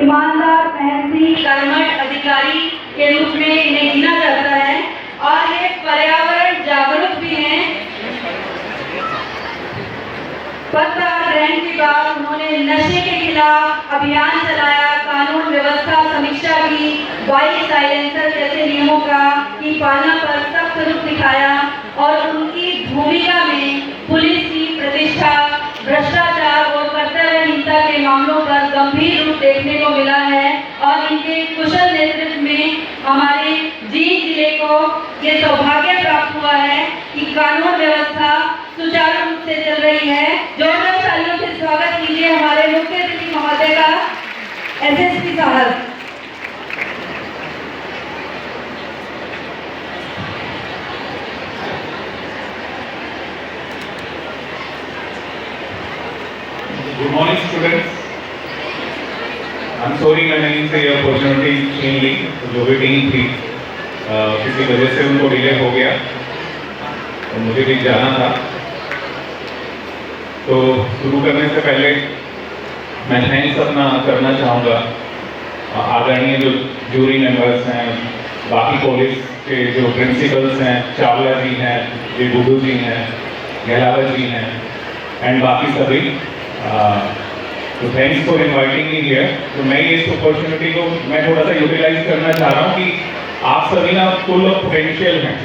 ईमानदार, मेहनती, कर्मठ अधिकारी के रूप में इन्हें गिना जाता है और ये पर्यावरण जागरूक भी हैं। पदभार ग्रहण के बाद उन्होंने नशे के खिलाफ अभियान चलाया, कानून व्यवस्था समीक्षा की, बाइक साइलेंसर जैसे नियमों की पालना पर सख्त रुख दिखाया और उनकी भूमिका में पुलिस की प्रतिष्ठा, भ्रष्टाचार और कर्तव्यहीनता के मामलों पर गंभीर रूप देखने को मिला है और इनके कुशल नेतृत्व में हमारे जींद जिले को ये सौभाग्य प्राप्त हुआ है कि कानून व्यवस्था सुचारू रूप से चल रही है। जोरदार तालियों से स्वागत कीजिए हमारे मुख्य अतिथि महोदय का, एसएसपी साहब। Good morning, students. I'm sorry I नहीं से ये opportunity छीन ली। जो भी टीम थी किसी वजह से उनको डिले हो गया और मुझे भी जाना था। तो शुरू करने से पहले मैं थैंक्स अपना करना चाहूँगा आदरणीय जो जूरी मेंबर्स हैं, बाकी कॉलेज के जो प्रिंसिपल्स हैं, चावला जी हैं, जी गुडू जी हैं, गहलावत जी हैं एंड बाकी सभी। तो thanks for inviting me here. तो मैं इस अपॉर्चुनिटी को मैं थोड़ा सा यूटिलाइज करना चाह रहा हूँ कि आप सभी ना फुल ऑफ पोटेंशियल हैं।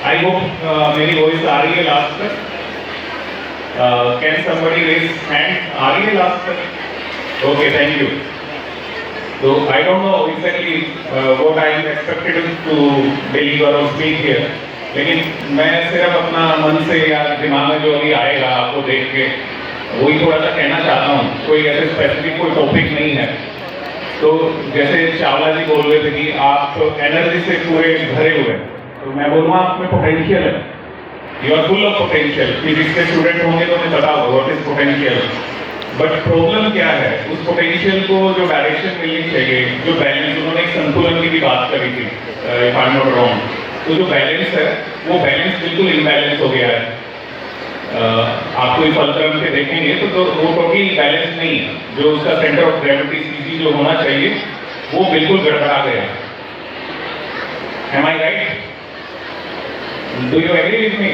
आई होप मेरी वॉइस आ रही है लास्ट तक। Can somebody raise hand? आ रही है लास्ट तक? Okay, thank you. तो I don't know exactly what I am expected to deliver और स्पीक हियर, लेकिन मैं सिर्फ अपना मन से या दिमाग में जो अभी आएगा आपको देख के वही थोड़ा सा कहना चाहता हूँ। कोई ऐसे स्पेसिफिक कोई टॉपिक नहीं है। तो जैसे चावला जी बोल रहे थे कि आप एनर्जी से पूरे भरे हुए हैं, तो मैं बोलूँगा आप में पोटेंशियल है। You are full of potential. Physics के स्टूडेंट होंगे तो उन्हें पता होगा what is potential. But problem क्या है, उस पोटेंशियल को जो डायरेक्शन मिलनी चाहिए, जो बैलेंस, उन्होंने एक संतुलन की भी बात करी थी, if I am not wrong. तो जो बैलेंस है वो बैलेंस बिल्कुल इनबैलेंस हो गया है। आप कोई फल क्रम से देखेंगे तो वो टोटली बैलेंस नहीं है। जो उसका सेंटर ऑफ ग्रेविटी सीजी जो होना चाहिए वो बिल्कुल गड़बड़ा गया। Am I right? Do you agree with me?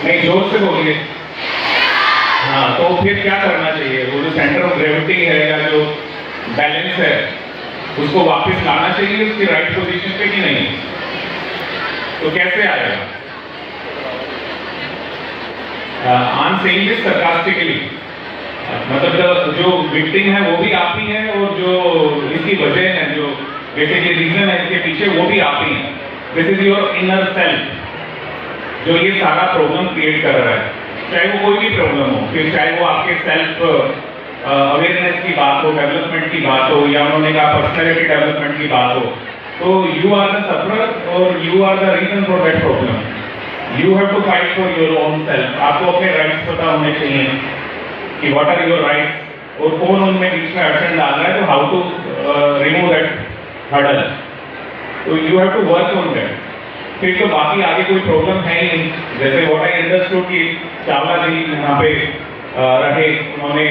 नहीं, जोर से बोलिए। हाँ, तो फिर क्या करना चाहिए? वो जो सेंटर ऑफ ग्रेविटी है या जो बैलेंस है उसको वापस लाना चाहिए उसकी राइट पोजीशन पे कि नहीं? तो कैसे आएगा? I am saying this sarcastically. मतलब जो विक्टिम है वो भी आप ही है और जो इसकी वजह है, जो बेसिकली रीजन है इसके पीछे, वो भी आप ही है। This is your inner self जो ये सारा प्रॉब्लम क्रिएट कर रहा है। चाहे वो कोई भी प्रॉब्लम हो, फिर चाहे वो आपके सेल्फ अवेयरनेस की बात हो, डेवलपमेंट की बात हो, या उन्होंने कहा पर्सनैलिटी डेवलपमेंट की बात हो, तो यू आर द सफरर और you are the reason for that problem. You have to fight for your own self. आपको अपने राइट्स पता होने चाहिए कि व्हाट आर योर राइट्स और कौन उनमें बीच में अड़चन डाल रहा है, तो how to remove that hurdle. तो you have to work on that. फिर तो बाकी आगे कोई प्रॉब्लम है ही नहीं। जैसे व्हाट आई अंडरस्टूड कि चावला जी यहाँ पे रहे, उन्होंने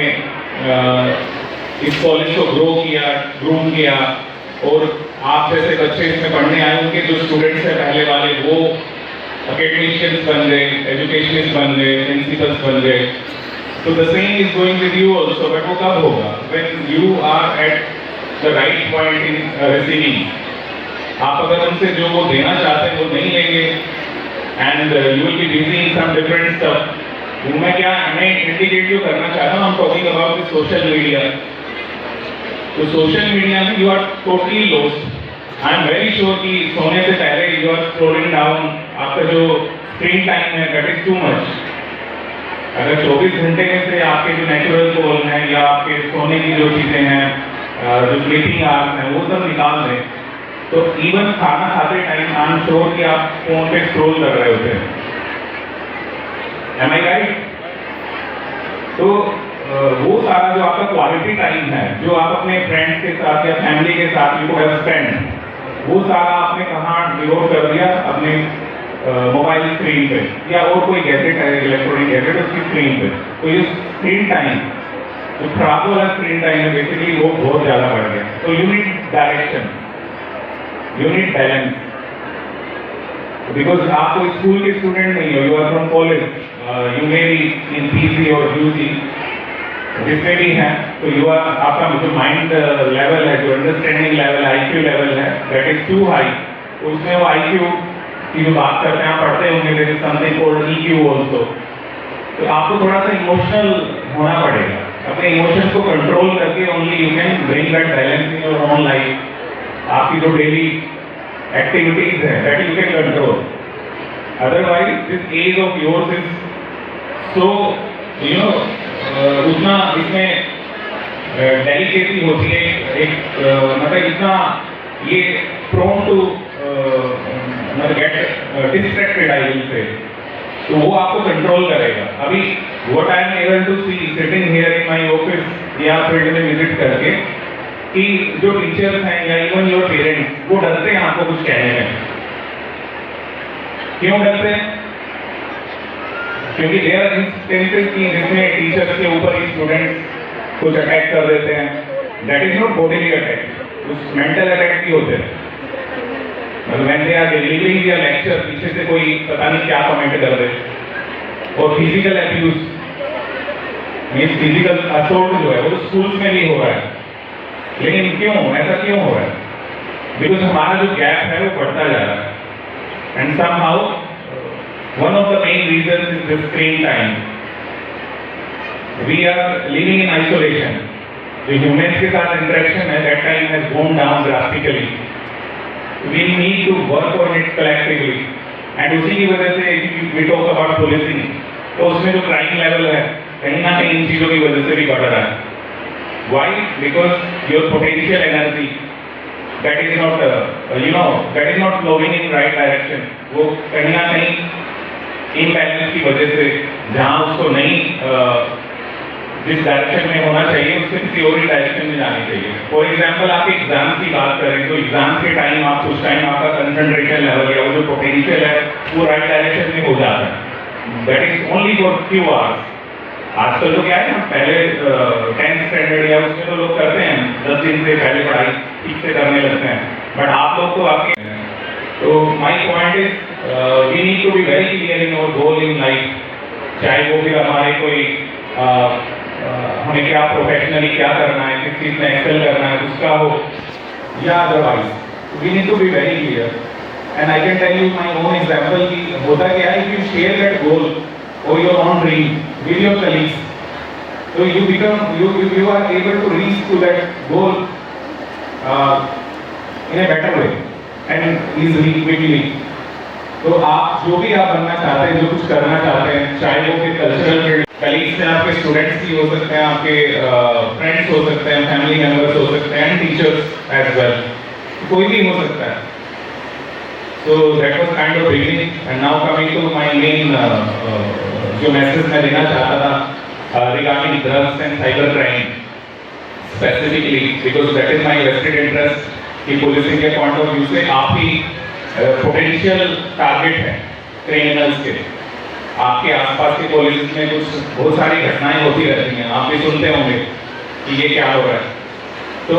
इस कॉलेज को ग्रो किया, ग्रूम किया, और आप जैसे बच्चे इसमें पढ़ने आए, उनके जो स्टूडेंट्स हैं पहले वाले, वो अकेडमिशियंस बन गए, एजुकेशनिस्ट बन गए, प्रिंसिपल्स बन गए। तो the same is going with you also. But वो कब होगा? When you are at the right point in receiving. आप अगर उनसे जो वो देना चाहते हैं वो नहीं लेंगे and you will be busy in some different stuff. मैं क्या हमें इंडिकेट जो करना चाहता हूँ, हम talking about the social media. तो सोशल मीडिया में you are totally lost. I am very sure कि सोने से पहले यू आर स्क्रोलिंग डाउन। आपका जो स्क्रीन टाइम है दैट इज टू मच। अगर 24 घंटे में से आपके जो नेचुरल कॉल हैं या आपके सोने की जो चीज़ें हैं, जो स्लीपिंग आवर्स हैं, वो सब निकाल दें, तो इवन खाना खाते टाइम आई एम श्योर कि आप फोन पे स्क्रोल कर रहे होते हैं। M I right? तो वो सारा जो आपका क्वालिटी टाइम है, जो आप अपने फ्रेंड्स के साथ या फैमिली के साथ यू हैव स्पेंड, वो सारा आपने कहाँ डिवोट कर दिया? अपने मोबाइल स्क्रीन पे या और कोई गैजेट है, इलेक्ट्रॉनिक गैजेट, उसकी स्क्रीन पे। तो ये स्क्रीन टाइम जो खराब वाला स्क्रीन टाइम है बेसिकली वो बहुत ज़्यादा बढ़ गया। तो you need direction, you need balance, because आप कोई स्कूल के स्टूडेंट नहीं हो, you are from college, you may be in PG और यूजी, जिसमें भी हैं, तो यू आर, आपका जो माइंड लेवल है, जो अंडरस्टैंडिंग लेवल है, IQ लेवल है, दैट इज टू हाई। उसमें वो IQ की जो बात करते हैं, आप पढ़ते होंगे, there is something called EQ also. तो आपको थोड़ा सा इमोशनल होना पड़ेगा, अपने इमोशंस को कंट्रोल करके only you can bring that balance in your own life. आपकी जो डेली एक्टिविटीज है that you can control, otherwise this age of yours is so you know उतना इसमें डेलिकेसी होती है, एक मतलब इतना ये प्रोन टू मतलब get distracted I will say, तो वो आपको कंट्रोल करेगा। अभी what I am able to see sitting here in my office या फील्ड में विजिट करके, कि जो टीचर्स हैं या इवन योर पेरेंट्स वो डरते हैं आपको कुछ कहने में। क्यों डरते हैं? क्योंकि देयर आर इंस्टेंसेस की जिसमें टीचर्स के ऊपर ही स्टूडेंट्स कुछ अटैक कर देते हैं। That is not bodily attack, कुछ मेंटल अटैक भी होते हैं। मतलब when they are delivering their lecture, पीछे से कोई पता नहीं क्या कमेंट कर दे। और physical abuse means physical assault जो है वो स्कूल्स में भी हो रहा है। लेकिन क्यों ऐसा क्यों हो रहा है? बिकॉज हमारा जो गैप है वो बढ़ता जा रहा है, and somehow one of the main reasons is the screen time. We are living in isolation, जो ह्यूमंस के साथ इंटरेक्शन है that time has gone down drastically. We need to work on it collectively, and उसी की वजह से we talk about policing, तो उसमें जो क्राइम लेवल है कहीं ना कहीं इन चीज़ों की वजह से भी बढ़ रहा है। Why? Because your potential energy that is not that is not flowing in right direction, वो कहीं ना कहीं imbalance की वजह से जहाँ उसको नहीं जिस डायरेक्शन में होना चाहिए उससे किसी और ही डायरेक्शन में जानी चाहिए। फॉर एग्जाम्पल आप एग्जाम्स की बात करें तो एग्जाम्स के टाइम आप कुछ टाइम आपका कंसंट्रेशन लेवल या वो जो पोटेंशियल है वो राइट डायरेक्शन में हो जाता है। That is only for few hours. आजकल तो क्या है ना, पहले 10th स्टैंडर्ड या उसमें तो लोग करते हैं 10 दिन से पहले पढ़ाई ठीक से करने लगते हैं, बट आप लोग तो आपके। तो my point is we need to be very clear in our goal in life, चाहे वो भी हमारे कोई हमें क्या प्रोफेशनली क्या करना है, किस चीज़ में एक्सेल करना है उसका हो या otherwise, we need to be very clear. And I can tell you my own example कि होता क्या है, if you share that goal और your own dream with your colleagues, तो you become you are able to reach to that goal in a better way and easily quickly. तो आप जो भी आप बनना चाहते हैं, जो कुछ करना चाहते हैं, चाहे वो फिर कल्चरल कलीग्स में आपके स्टूडेंट्स ही हो सकते हैं, आपके फ्रेंड्स हो सकते हैं, फैमिली मेंबर्स हो सकते हैं, टीचर्स एज वेल, कोई भी हो सकता है। So that was kind of beginning, and now coming to my main जो मैसेज मैं देना चाहता था regarding drugs and cyber crime specifically, because that is my vested interest कि पुलिसिंग के पॉइंट ऑफ व्यू से आप ही पोटेंशियल टारगेट है क्रिमिनल्स के। आपके आसपास के कॉलेजेस में कुछ बहुत सारी घटनाएं होती रहती हैं, आप भी सुनते होंगे कि ये क्या हो रहा है। तो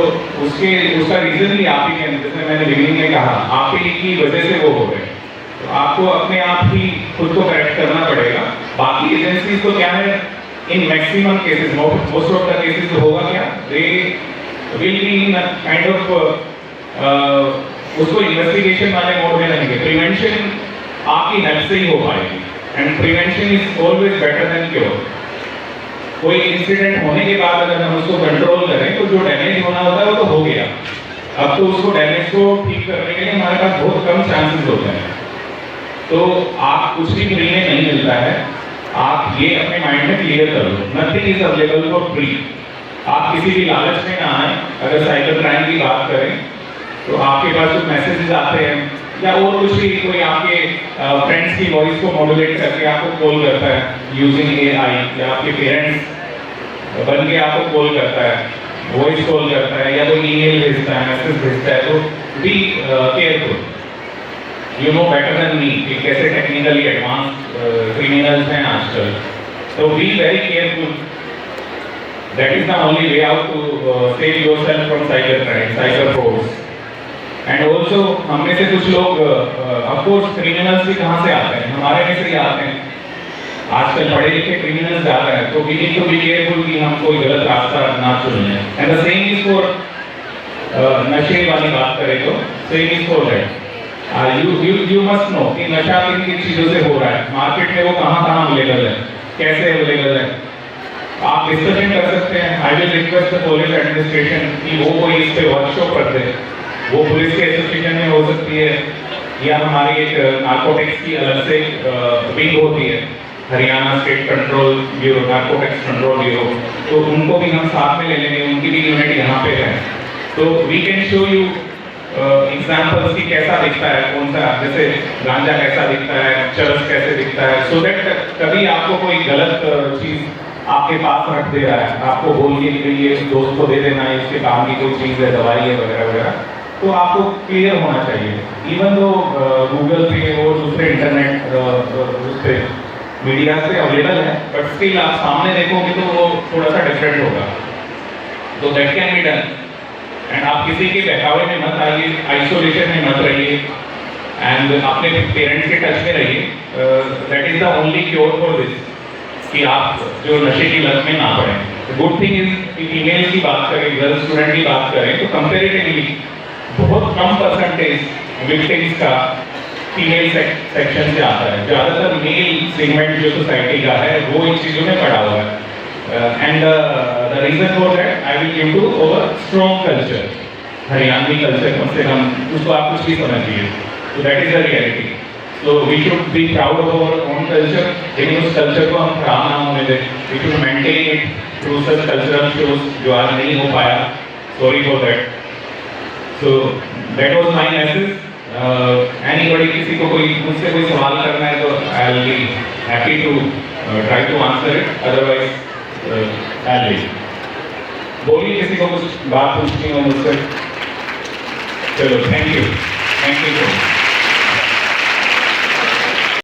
उसका रीजन भी आप ही है, जैसे मैंने बिगिनिंग में कहा, आप ही की वजह से वो हो रहे हैं। तो आपको अपने आप ही खुद को करेक्ट करना पड़ेगा। बाकी एजेंसीज तो क्या है, in maximum cases, most of the cases होगा क्या, they will be in kind of उसको इन्वेस्टिगेशन वाले मोड में रहेंगे। प्रिवेंशन आपकी हेल्प से ही हो पाएगी, and prevention is always better than cure. कोई इंसिडेंट होने के बाद अगर हम उसको कंट्रोल करें तो जो डैमेज होना होता है वो तो हो गया, अब तो उसको डैमेज को ठीक करने के लिए हमारे पास बहुत कम चांसेस होते हैं। तो आप कुछ भी फ्री में नहीं मिलता है, आप ये अपने माइंड में क्लियर कर लो, nothing is available for free. आप किसी भी लालच में ना आए। अगर साइबर क्राइम की बात करें तो आपके पास कुछ मैसेजेस आते हैं या और कुछ भी, कोई आपके फ्रेंड्स की वॉइस को मॉड्यूलेट करके आपको कॉल करता है यूजिंग AI, या आपके पेरेंट्स बन के आपको कॉल करता है, वॉइस कॉल करता है, या कोई ईमेल भेजता है, मैसेज भेजता है। तो be careful, you know better than me कि कैसे टेक्निकली एडवांस क्रिमिनल्स हैं आजकल। तो be very careful That is the only way out to save yourself from cyber crime, cyber frauds. And also हम में से कुछ लोग of course criminals भी कहाँ से आते हैं, हमारे में से ही आते हैं. आजकल पढ़े लिखे criminals ज़्यादा हैं, तो we need to be careful कि हम कोई गलत रास्ता ना चुनें. And the same is for नशे वाली बात करें तो same is for that. You must know कि नशा किन किन चीज़ों से हो रहा है, मार्केट में वो कहाँ अवेलेबल है, कैसे अवेलेबल है. आप डिस्कशन कर सकते हैं. I will request the police administration कि वो कोई इस पे वर्कशॉप कर दे. वो पुलिस के एसोसिएशन में हो सकती है या हमारी एक नार्कोटिक्स की अलग से विंग होती है, Haryana state control bureau, narcotics control bureau, तो उनको भी हम साथ में ले लेंगे. उनकी भी यूनिट यहाँ पे है, तो we can show you examples की कैसा दिखता है, कौन सा, जैसे गांजा कैसा दिखता है, चरस कैसे दिखता है, सो दैट कभी आपको कोई गलत चीज़ आपके पास रख दे रहा है, आपको बोल के कि ये दोस्त को दे देना है, इसके काम की कोई चीज़ है, दवाई है वगैरह वगैरह, तो आपको क्लियर होना चाहिए. इवन दो गूगल पे और दूसरे इंटरनेट उस पे मीडिया से अवेलेबल है, बट स्टिल आप सामने देखोगे तो वो थोड़ा सा डिफरेंट होगा. तो that can be done. And आप किसी के बहकावे में मत आइए, आइसोलेशन में मत रहिए, एंड अपने पेरेंट्स के टच में रहिए. That is the only cure for this, कि आप जो नशे की लत में ना पड़ें. गुड थिंग इज कि फीमेल की बात करें, गर्ल स्टूडेंट की बात करें, तो कंपेरेटिवली बहुत कम परसेंटेज विक्टिम्स का फीमेल सेक्शन से आता है. ज़्यादातर मेल सेगमेंट जो सोसाइटी का है वो इन चीज़ों में पड़ा हुआ है. And the reason for that I will give to our strong culture, Haryanvi culture, कम से कम उसको आप कुछ भी समझिए. तो that is the reality. So we should be proud of our own culture. लेकिन उस कल्चर को हम खराब ना होने दें. We should maintain it through such cultural shows जो आज नहीं हो पाया. Sorry for that. So that was my message. Anybody, किसी को कोई मुझसे कोई सवाल करना है तो I'll be happy to try to answer it. Otherwise I'll leave. बोलिए किसी को कुछ बात पूछनी हो मुझसे. चलो, thank you so much.